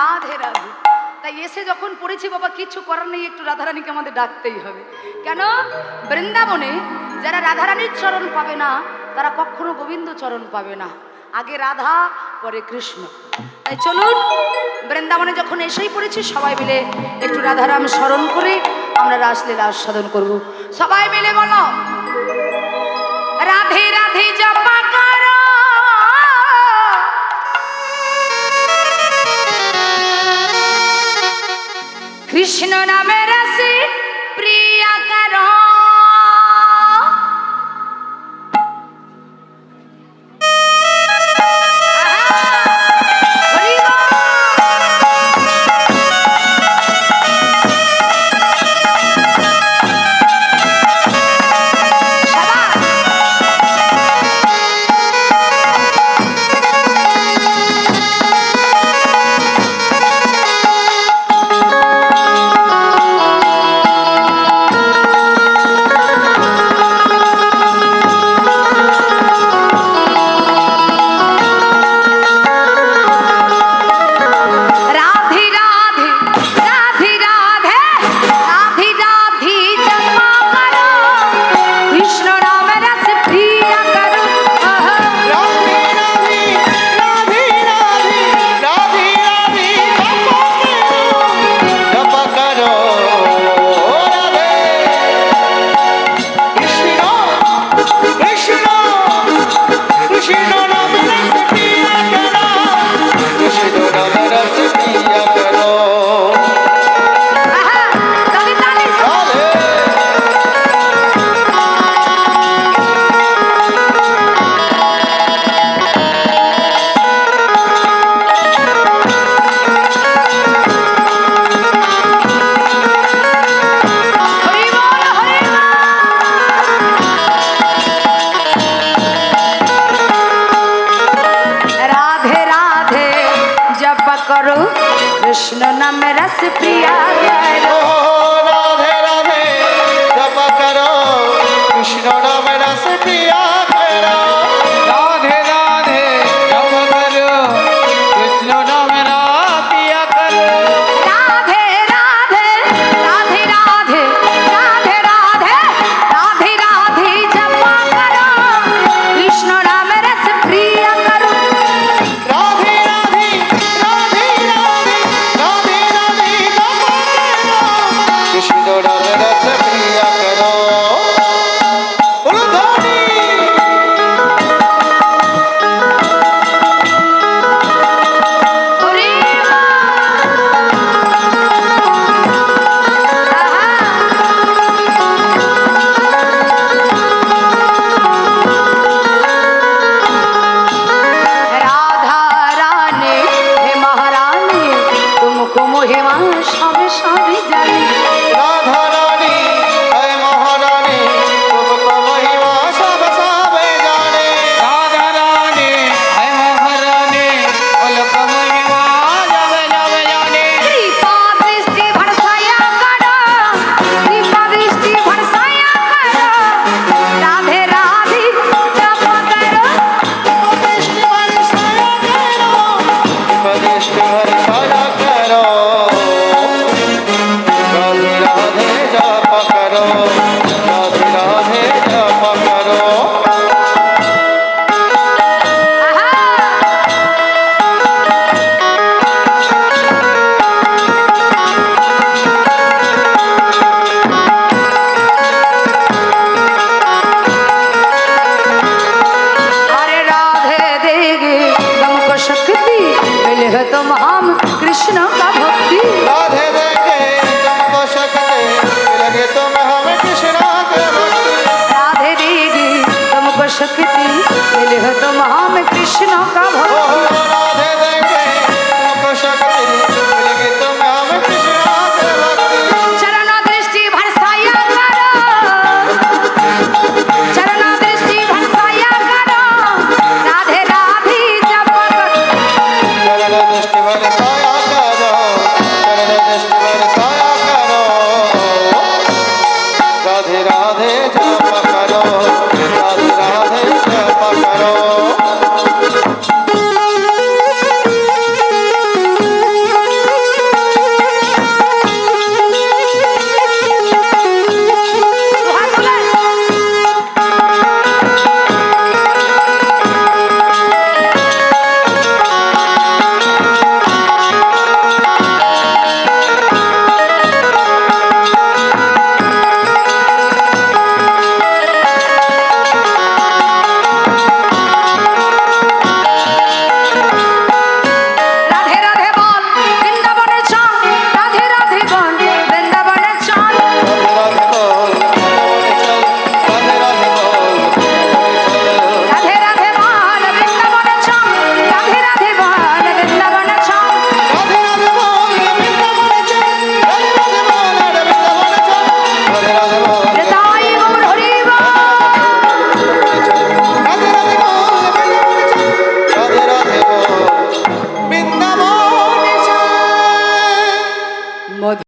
রাধে রাধে। তাই এসে যখন পড়েছি বাবা, কিছু করার নেই, একটু রাধারানীকে আমাদের ডাকতেই হবে। কেন? বৃন্দাবনে যারা রাধারানীর চরণ পাবে না তারা কখনো গোবিন্দ চরণ পাবে না। আগে রাধা, পরে কৃষ্ণ। তাই চলুন, বৃন্দাবনে যখন এসেই পড়েছি, সবাই মিলে একটু রাধারাম স্মরণ করে আমরা রাসলীলা আস্বাদন করব। সবাই মিলে বলো, রাধে রাধে জপা করো, কৃষ্ণ নামে রসে প্রিয়া করো। कृष्ण नाम रस प्रिया करो, राधे राधे जप करो, कृष्ण नाम रस प्रिया करो। राधे राधे जप करो, कृष्ण नाम रस प्रिया करो। राधे राधे राधे राधे राधे राधे राधे राधे जप करो, कृष्ण नाम रस प्रिया करो। राधे राधे राधे राधे राधे राधे जप करो, कृष्ण नाम रस प्रिया करो। बोलो धनी हरे राधा रानी हे महारानी, तुमको महिमा सब सब जानी। राधा रानी है महारानी, तुमको महिमा सब सब जाने। राधा रानी है महारानी, तुमको महिमा सब सब जाने। कृपा दृष्टि भरसाया करो, कृपा दृष्टि भरसाया करो, राधे राधे जप करो। कृष्ण बरसाया करो, कृष्ण बरसाया करो। राधे राधे जप करो, राधे राधे जप करो। अरे राधे देगी तुमको शक्ति, मिले है तुम हम कृष्ण का भक्ति। राधे देखे तुमको शक्ति, लगे तुम हमें कृष्ण के भक्ति। राधे देगी तुमको शक्ति, मिले है तुम हम कृष्ण का ओ भक्ति। राधे देखे तुमको शक्ति, लगे तुम हमें कृष्ण के भक्ति। चरण दृष्टि भरसाया करो, चरण दृष्टि भरसाया करो, राधे राधे जप करो। चरण दृष्टि बरसाया